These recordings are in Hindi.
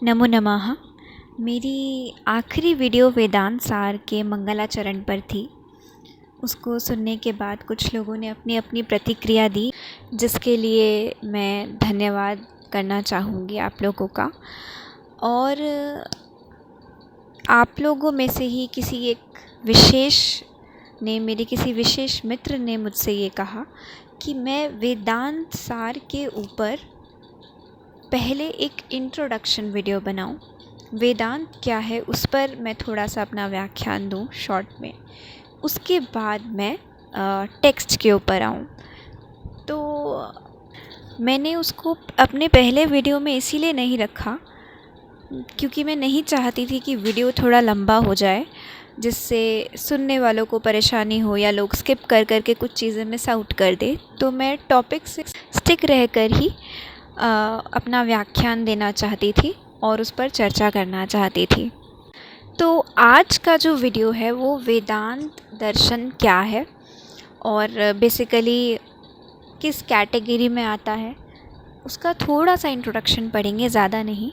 नमो नमः। मेरी आखिरी वीडियो वेदांत सार के मंगलाचरण पर थी। उसको सुनने के बाद कुछ लोगों ने अपनी अपनी प्रतिक्रिया दी, जिसके लिए मैं धन्यवाद करना चाहूँगी आप लोगों का। और आप लोगों में से ही किसी एक विशेष ने, मेरे किसी विशेष मित्र ने मुझसे ये कहा कि मैं वेदांत सार के ऊपर पहले एक इंट्रोडक्शन वीडियो बनाऊं, वेदांत क्या है उस पर मैं थोड़ा सा अपना व्याख्यान दूं शॉर्ट में, उसके बाद मैं टेक्स्ट के ऊपर आऊं। तो मैंने उसको अपने पहले वीडियो में इसीलिए नहीं रखा क्योंकि मैं नहीं चाहती थी कि वीडियो थोड़ा लंबा हो जाए, जिससे सुनने वालों को परेशानी हो या लोग स्किप कर कर के कुछ चीज़ें मिस आउट कर दे। तो मैं टॉपिक से स्टिक रहकर ही अपना व्याख्यान देना चाहती थी और उस पर चर्चा करना चाहती थी। तो आज का जो वीडियो है वो वेदांत दर्शन क्या है और बेसिकली किस कैटेगरी में आता है, उसका थोड़ा सा इंट्रोडक्शन पढ़ेंगे, ज़्यादा नहीं,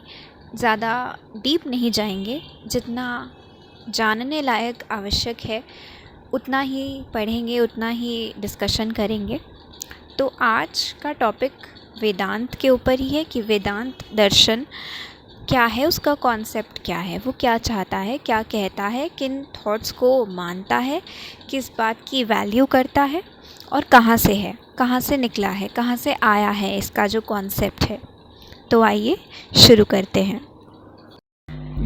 ज़्यादा डीप नहीं जाएंगे। जितना जानने लायक आवश्यक है उतना ही पढ़ेंगे, उतना ही डिस्कशन करेंगे। तो आज का टॉपिक वेदांत के ऊपर ही है कि वेदांत दर्शन क्या है, उसका कॉन्सेप्ट क्या है, वो क्या चाहता है, क्या कहता है, किन थॉट्स को मानता है, किस बात की वैल्यू करता है और कहाँ से है, कहाँ से निकला है, कहाँ से आया है इसका जो कॉन्सेप्ट है। तो आइए शुरू करते हैं।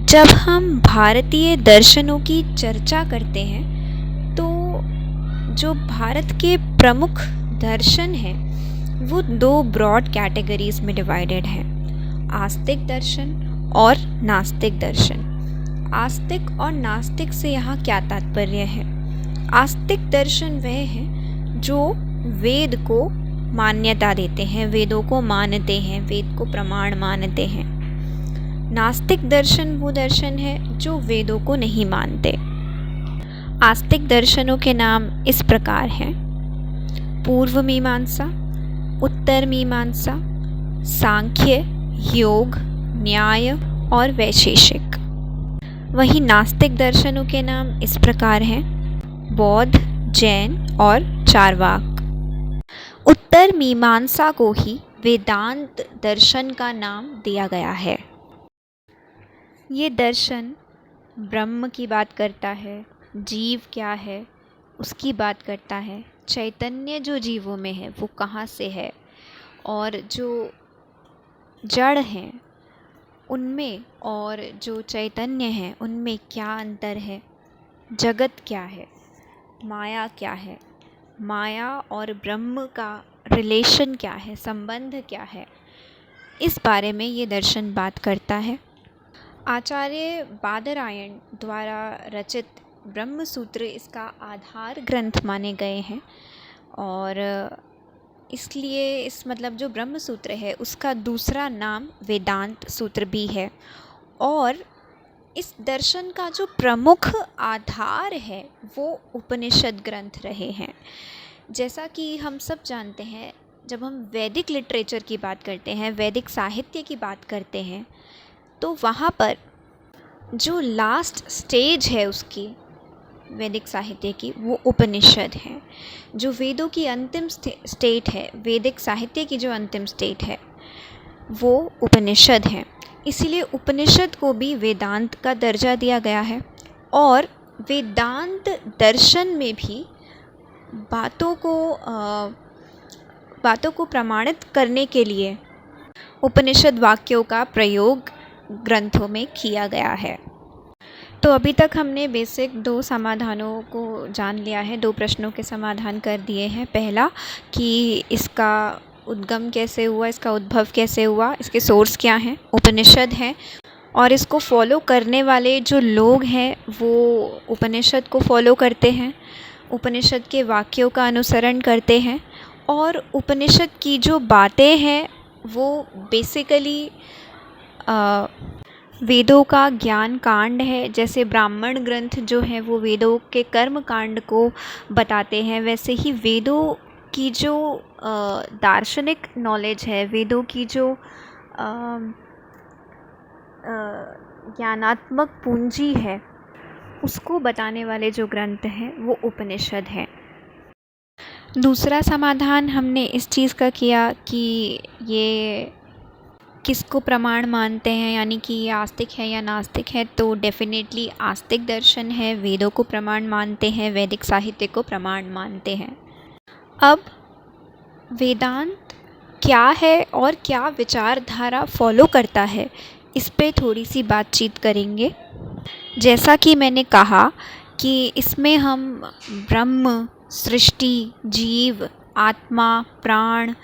जब हम भारतीय दर्शनों की चर्चा करते हैं तो जो भारत के प्रमुख दर्शन हैं वो दो ब्रॉड कैटेगरीज में डिवाइडेड है, आस्तिक दर्शन और नास्तिक दर्शन। आस्तिक और नास्तिक से यहाँ क्या तात्पर्य है? आस्तिक दर्शन वह है जो वेद को मान्यता देते हैं, वेदों को मानते हैं, वेद को प्रमाण मानते हैं। नास्तिक दर्शन वो दर्शन है जो वेदों को नहीं मानते। आस्तिक दर्शनों के नाम इस प्रकार हैं: पूर्व मीमांसा, उत्तर मीमांसा, सांख्य, योग, न्याय और वैशेषिक। वहीं नास्तिक दर्शनों के नाम इस प्रकार हैं: बौद्ध, जैन और चार्वाक। उत्तर मीमांसा को ही वेदांत दर्शन का नाम दिया गया है। ये दर्शन ब्रह्म की बात करता है, जीव क्या है उसकी बात करता है, चैतन्य जो जीवों में है वो कहाँ से है, और जो जड़ हैं उनमें और जो चैतन्य है उनमें क्या अंतर है, जगत क्या है, माया क्या है, माया और ब्रह्म का रिलेशन क्या है, संबंध क्या है, इस बारे में ये दर्शन बात करता है। आचार्य बादरायण द्वारा रचित ब्रह्म सूत्र इसका आधार ग्रंथ माने गए हैं और इसलिए इस मतलब जो ब्रह्म सूत्र है उसका दूसरा नाम वेदांत सूत्र भी है। और इस दर्शन का जो प्रमुख आधार है वो उपनिषद ग्रंथ रहे हैं। जैसा कि हम सब जानते हैं, जब हम वैदिक लिटरेचर की बात करते हैं, वैदिक साहित्य की बात करते हैं, तो वहाँ पर जो लास्ट स्टेज है उसकी वैदिक साहित्य की वो उपनिषद है। जो वेदों की अंतिम स्टेट है, वैदिक साहित्य की जो अंतिम स्टेट है वो उपनिषद है। इसीलिए उपनिषद को भी वेदांत का दर्जा दिया गया है। और वेदांत दर्शन में भी बातों को प्रमाणित करने के लिए उपनिषद वाक्यों का प्रयोग ग्रंथों में किया गया है। तो अभी तक हमने बेसिक 2 समाधानों को जान लिया है, 2 प्रश्नों के समाधान कर दिए हैं। पहला कि इसका उद्गम कैसे हुआ, इसका उद्भव कैसे हुआ, इसके सोर्स क्या हैं, उपनिषद हैं, और इसको फॉलो करने वाले जो लोग हैं वो उपनिषद को फॉलो करते हैं, उपनिषद के वाक्यों का अनुसरण करते हैं, और उपनिषद की जो बातें हैं वो बेसिकली वेदों का ज्ञान कांड है। जैसे ब्राह्मण ग्रंथ जो है वो वेदों के कर्म कांड को बताते हैं, वैसे ही वेदों की जो दार्शनिक नॉलेज है, वेदों की जो ज्ञानात्मक पूंजी है उसको बताने वाले जो ग्रंथ हैं वो उपनिषद हैं। दूसरा समाधान हमने इस चीज़ का किया कि ये किसको प्रमाण मानते हैं, यानी कि ये आस्तिक है या नास्तिक है। तो डेफिनेटली आस्तिक दर्शन है, वेदों को प्रमाण मानते हैं, वैदिक साहित्य को प्रमाण मानते हैं। अब वेदांत क्या है और क्या विचारधारा फॉलो करता है, इस पे थोड़ी सी बातचीत करेंगे। जैसा कि मैंने कहा कि इसमें हम ब्रह्म, सृष्टि, जीव, आत्मा, प्राण,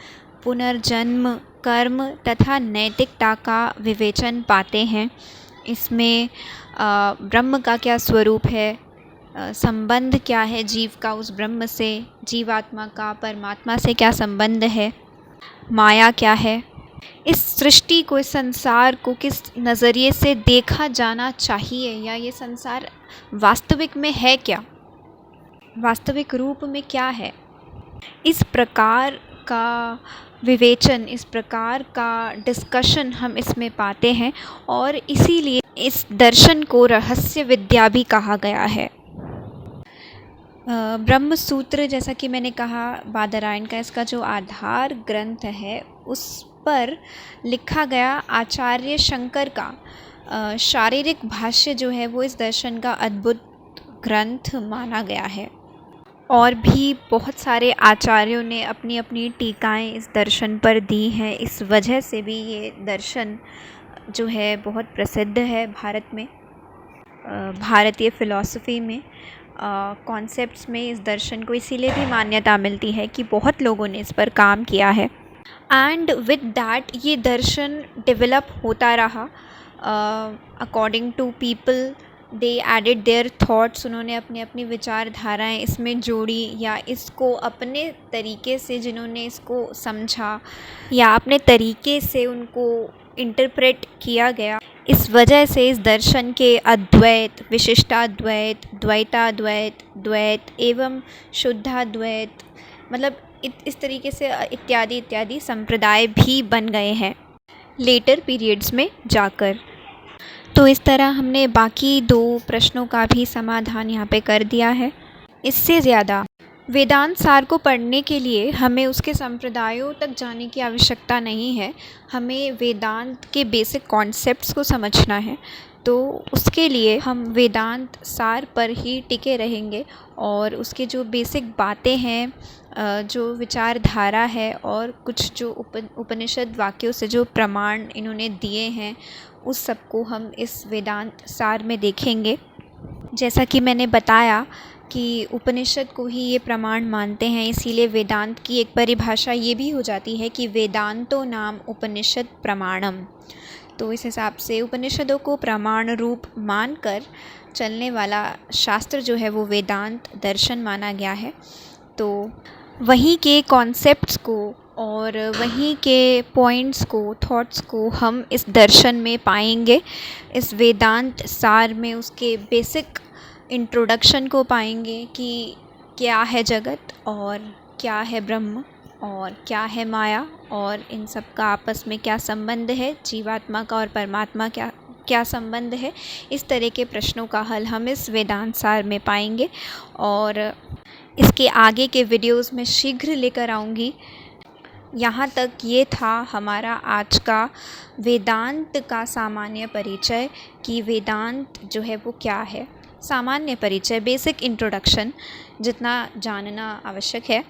पुनर्जन्म, कर्म तथा नैतिकता का विवेचन पाते हैं। इसमें ब्रह्म का क्या स्वरूप है, संबंध क्या है जीव का उस ब्रह्म से, जीवात्मा का परमात्मा से क्या संबंध है, माया क्या है, इस सृष्टि को, इस संसार को किस नज़रिए से देखा जाना चाहिए, या ये संसार वास्तविक में है क्या, वास्तविक रूप में क्या है। इस प्रकार का विवेचन, इस प्रकार का डिस्कशन हम इसमें पाते हैं और इसीलिए इस दर्शन को रहस्य विद्या भी कहा गया है। ब्रह्म सूत्र, जैसा कि मैंने कहा, बादरायण का इसका जो आधार ग्रंथ है उस पर लिखा गया आचार्य शंकर का शारीरिक भाष्य जो है वो इस दर्शन का अद्भुत ग्रंथ माना गया है। और भी बहुत सारे आचार्यों ने अपनी अपनी टीकाएं इस दर्शन पर दी हैं। इस वजह से भी ये दर्शन जो है बहुत प्रसिद्ध है भारत में, भारतीय फ़िलॉसफ़ी में, कॉन्सेप्ट्स में इस दर्शन को इसीलिए भी मान्यता मिलती है कि बहुत लोगों ने इस पर काम किया है। एंड विद दैट ये दर्शन डेवलप होता रहा according to people, they added their thoughts, उन्होंने अपनी अपनी विचारधाराएं इसमें जोड़ी, या इसको अपने तरीके से जिन्होंने इसको समझा या अपने तरीके से उनको इंटरप्रेट किया गया। इस वजह से इस दर्शन के अद्वैत, विशिष्टाद्वैत, द्वैताद्वैत, द्वैत एवं शुद्धाद्वैत, मतलब इस तरीके से इत्यादि इत्यादि संप्रदाय भी बन गए हैं लेटर पीरियड्स में जाकर। तो इस तरह हमने बाकी 2 प्रश्नों का भी समाधान यहाँ पे कर दिया है। इससे ज़्यादा वेदांत सार को पढ़ने के लिए हमें उसके संप्रदायों तक जाने की आवश्यकता नहीं है, हमें वेदांत के बेसिक कॉन्सेप्ट्स को समझना है। तो उसके लिए हम वेदांत सार पर ही टिके रहेंगे और उसके जो बेसिक बातें हैं, जो विचारधारा है और कुछ जो उपनिषद वाक्यों से जो प्रमाण इन्होंने दिए हैं उस सब को हम इस वेदांत सार में देखेंगे। जैसा कि मैंने बताया कि उपनिषद को ही ये प्रमाण मानते हैं, इसीलिए वेदांत की एक परिभाषा ये भी हो जाती है कि वेदांतो नाम उपनिषद प्रमाणम। तो इस हिसाब से उपनिषदों को प्रमाण रूप मानकर चलने वाला शास्त्र जो है वो वेदांत दर्शन माना गया है। तो वहीं के कॉन्सेप्ट्स को और वहीं के पॉइंट्स को, थॉट्स को हम इस दर्शन में पाएंगे। इस वेदांत सार में उसके बेसिक इंट्रोडक्शन को पाएंगे कि क्या है जगत और क्या है ब्रह्म और क्या है माया और इन सब का आपस में क्या संबंध है, जीवात्मा का और परमात्मा क्या संबंध है। इस तरह के प्रश्नों का हल हम इस वेदांत सार में पाएंगे और इसके आगे के वीडियोस में शीघ्र लेकर आऊँगी। यहाँ तक ये था हमारा आज का वेदांत का सामान्य परिचय कि वेदांत जो है वो क्या है। सामान्य परिचय, बेसिक इंट्रोडक्शन जितना जानना आवश्यक है।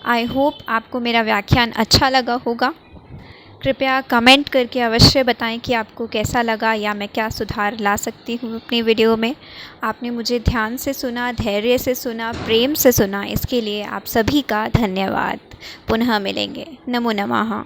आई होप आपको मेरा व्याख्यान अच्छा लगा होगा। कृपया कमेंट करके अवश्य बताएं कि आपको कैसा लगा या मैं क्या सुधार ला सकती हूँ अपनी वीडियो में। आपने मुझे ध्यान से सुना, धैर्य से सुना, प्रेम से सुना, इसके लिए आप सभी का धन्यवाद। पुनः मिलेंगे। नमो नमः।